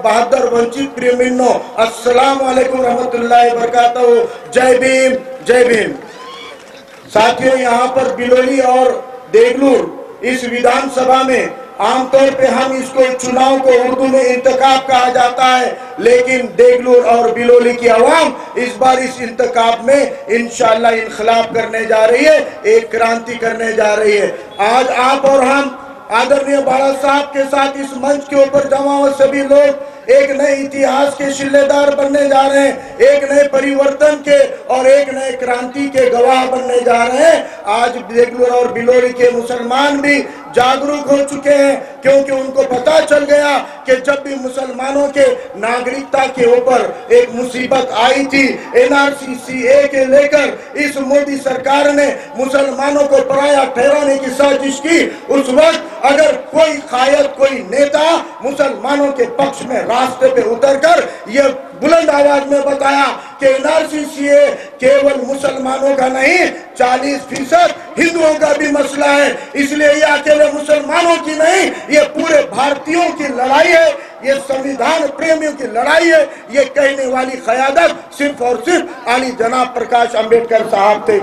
बहादुर वंचित प्रेमियों, अस्सलाम वालेकुम रहमतुल्लाहि व बरकातहू। जय भीम, जय भीम। साथियों, यहाँ पर बिलोली और देगलूर इस विधानसभा में आमतौर पे हम इसको चुनाव को उर्दू में इंतखाब कहा जाता है, लेकिन देगलूर और बिलोली की आवाम इस बार इस इंतखाब में इंशाअल्लाह इनकलाब करने जा रही है, एक क्रांति करने जा रही है। आज आप और हम आदरणीय बाला साहब के साथ इस मंच के ऊपर जमा हुए सभी लोग एक नए इतिहास के शिल्लेदार बनने जा रहे हैं, एक नए परिवर्तन के और एक नए क्रांति के गवाह बनने जा रहे हैं। आज देगलूर और बिलोली के मुसलमान भी जागरूक हो चुके हैं, क्योंकि उनको पता चल गया कि जब भी मुसलमानों के नागरिकता के ऊपर एक मुसीबत आई थी, NRC के लेकर इस मोदी सरकार ने मुसलमानों को पराया ठहराने की साजिश की। उस वक्त अगर कोई कायद, कोई नेता मुसलमानों के पक्ष में रास्ते पे उतरकर ये बुलंद आवाज में बताया कि NRC केवल मुसलमानों का नहीं, 40% हिंदुओं का भी मसला है, इसलिए ये अकेले मुसलमानों की नहीं, ये पूरे भारतीयों की लड़ाई है, ये संविधान प्रेमियों की लड़ाई है। ये कहने वाली क़यादत सिर्फ और सिर्फ आली जनाब प्रकाश अंबेडकर साहब थे।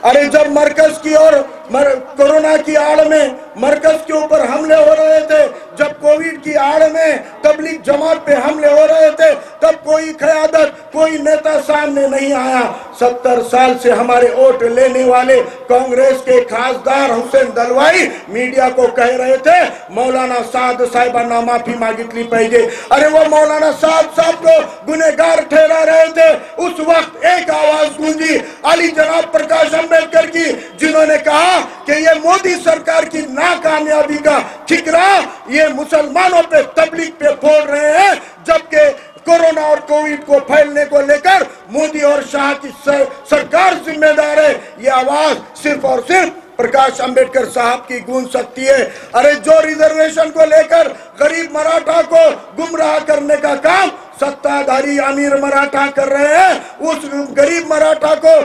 अरे जब मरकज की और कोरोना की आड़ में मरकज के ऊपर हमले हो रहे थे, जब कोविड की आड़ में तबलीग जमात पे हमले हो रहे थे, तब कोई क़यादत, कोई नेता सामने नहीं आया। 70 साल से हमारे वोट लेने वाले कांग्रेस के खासदार हुसैन दलवाई मीडिया को कह रहे थे मौलाना साद साहिबाना माफी मांगितली पाहिजे। अरे वो मौलाना साद साहब को गुनहगार ठहरा रहे थे। उस वक्त एक आवाज गूंजी अली जनाब प्रकाश अंबेडकर की, जिन्होंने कहा कि ये मोदी सरकार की नाकामयाबी का ठिकरा ये मुसलमानों पे तबलीग पे फोड़ रहे हैं, जबकि कोरोना और कोविड को फैलने को लेकर मोदी और शाह की सरकार जिम्मेदार है। ये आवाज सिर्फ और सिर्फ प्रकाश अंबेडकर साहब की गूंज सकती है। अरे जो रिजर्वेशन को लेकर गरीब मराठा को गुमराह करने का काम सत्ताधारी अमीर मराठा कर रहे हैं, उस गरीब मराठा को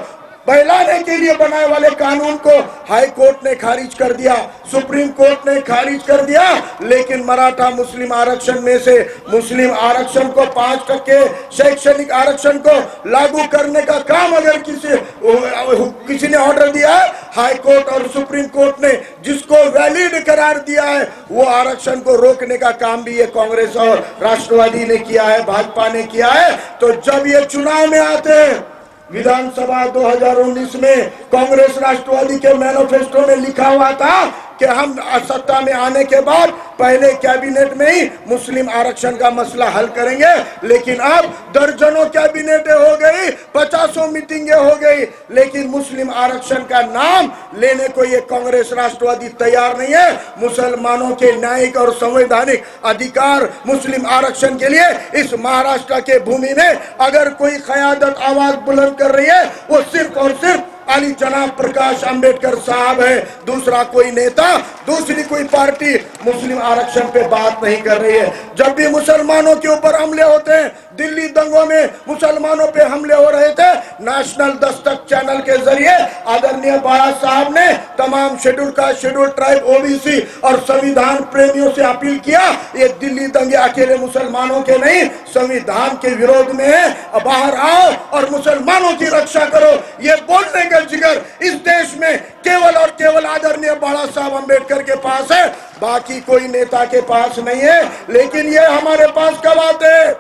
बहलाने के लिए बनाए वाले कानून को हाई कोर्ट ने खारिज कर दिया, सुप्रीम कोर्ट ने खारिज कर दिया। लेकिन मराठा मुस्लिम आरक्षण में से मुस्लिम आरक्षण को 5% शैक्षणिक आरक्षण को लागू करने का काम अगर किसी ने ऑर्डर दिया है, हाई कोर्ट और सुप्रीम कोर्ट ने जिसको वैलिड करार दिया है, वो आरक्षण को रोकने का काम भी ये कांग्रेस और राष्ट्रवादी ने किया है, भाजपा ने किया है। तो जब ये चुनाव में आते हैं, विधानसभा 2019 में कांग्रेस राष्ट्रवादी के मैनिफेस्टो में लिखा हुआ था कि हम सत्ता में आने के बाद पहले कैबिनेट में ही मुस्लिम आरक्षण का मसला हल करेंगे। लेकिन अब दर्जनों कैबिनेटें हो गई, 50 मीटिंगें हो गई, लेकिन मुस्लिम आरक्षण का नाम लेने को ये कांग्रेस राष्ट्रवादी तैयार नहीं है। मुसलमानों के न्यायिक और संवैधानिक अधिकार मुस्लिम आरक्षण के लिए इस महाराष्ट्र के भूमि में अगर कोई क़यादत आवाज बुलंद कर रही है, वो सिर्फ और सिर्फ अली जनाब प्रकाश अंबेडकर साहब है। दूसरा कोई नेता, दूसरी कोई पार्टी मुस्लिम आरक्षण पे बात नहीं कर रही है। जब भी मुसलमानों के ऊपर हमले होते हैं, दिल्ली दंगों में मुसलमानों पे हमले हो रहे थे, नेशनल दस्तक चैनल के जरिए आदरणीय बाला साहब ने तमाम schedule caste, schedule tribe, OBC और संविधान प्रेमियों से अपील किया, ये दिल्ली दंगे अकेले मुसलमानों के नहीं, संविधान के विरोध में है, बाहर आओ और मुसलमानों की रक्षा करो। ये बोलने का जिगर इस देश में केवल और केवल आदरणीय बाला साहब अंबेडकर के पास है, बाकी कोई नेता के पास नहीं है। लेकिन ये हमारे पास कब आते हैं?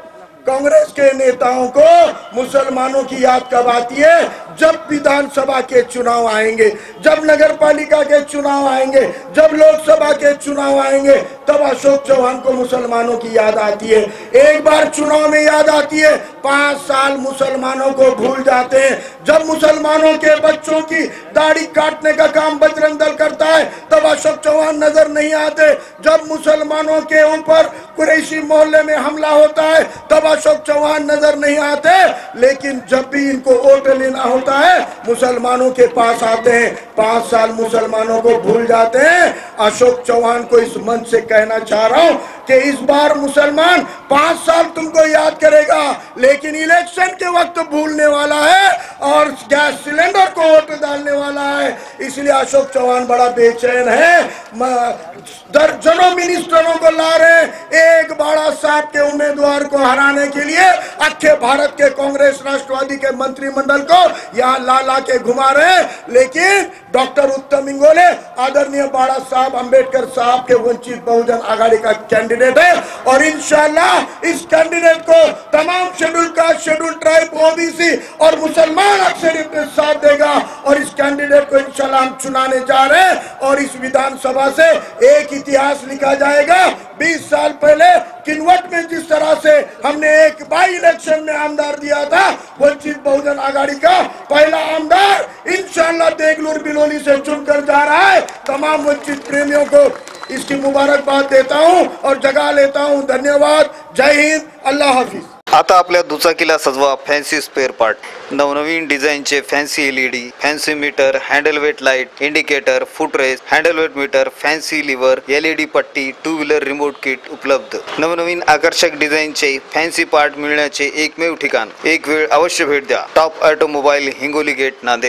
कांग्रेस के नेताओं को मुसलमानों की याद कब आती है? जब विधानसभा के चुनाव आएंगे, जब नगर पालिका के चुनाव आएंगे, जब लोकसभा के चुनाव आएंगे, तब अशोक चौहान को मुसलमानों की याद आती है। एक बार चुनाव में याद आती है, 5 साल मुसलमानों को भूल जाते हैं। जब मुसलमानों के बच्चों की दाढ़ी काटने का काम बजरंग दल करता है, तब अशोक चौहान नजर नहीं आते। जब मुसलमानों के ऊपर कुरैशी मोहल्ले में हमला होता है, तब अशोक चौहान नजर नहीं आते। लेकिन जब भी इनको वोट लेना होता है, मुसलमानों के पास आते हैं। 5 साल मुसलमानों को भूल जाते हैं। अशोक चौहान को इस मंच से कहना चाह रहा हूं कि इस बार मुसलमान 5 साल तुमको याद करेगा, लेकिन इलेक्शन के वक्त भूलने वाला है और गैस सिलेंडर को वोट डालने वाला है। इसलिए अशोक चौहान बड़ा बेचैन है, दर्जनों मिनिस्टरों को ला रहे, एक बाड़ा साहब के उम्मीदवार को हराने के लिए अखे भारत के कांग्रेस राष्ट्रवादी के मंत्रिमंडल को यहाँ ला के घुमा रहे। लेकिन डॉक्टर उत्तम इंगोले आदरणीय बाड़ा साहब अंबेडकर साहब के वंचित बहुजन आघाड़ी का कैंडिडेट है और इंशाल्लाह इस कैंडिडेट को तमाम schedule caste, schedule tribe, OBC और मुसलमान अक्सरियत में साथ देगा और इस कैंडिडेट को इंशाल्लाह हम चुनाने जा रहे हैं और इस विधानसभा से एक इतिहास लिखा जाएगा। 20 साल पहले किन्वट में जिस तरह से हमने एक बाई इलेक्शन में आमदार दिया था, वंचित बहुजन आघाड़ी का पहला आमदार इंशाल्लाह देगलूर बिलोली से चुनकर जा रहा है। तमाम वंचित प्रेमियों को इसकी मुबारकबाद देता हूं और जगा लेता हूं। धन्यवाद। जय हिंद। अल्लाह हाफिज। आता आपल्या दुचाकीला सजवा फॅन्सी स्पेअर पार्ट, नवनवीन डिझाईनचे fancy LED, fancy meter, handle weight light, indicator, footrest, handle weight meter, fancy lever, LED पट्टी, 2 व्हीलर रिमोट किट उपलब्ध। नवनवीन आकर्षक डिझाईनचे फॅन्सी पार्ट मिळण्याचे एकमेव ठिकाण। एक वेळ अवश्य भेट द्या। Top automobile, Hingoli gate, Nanded.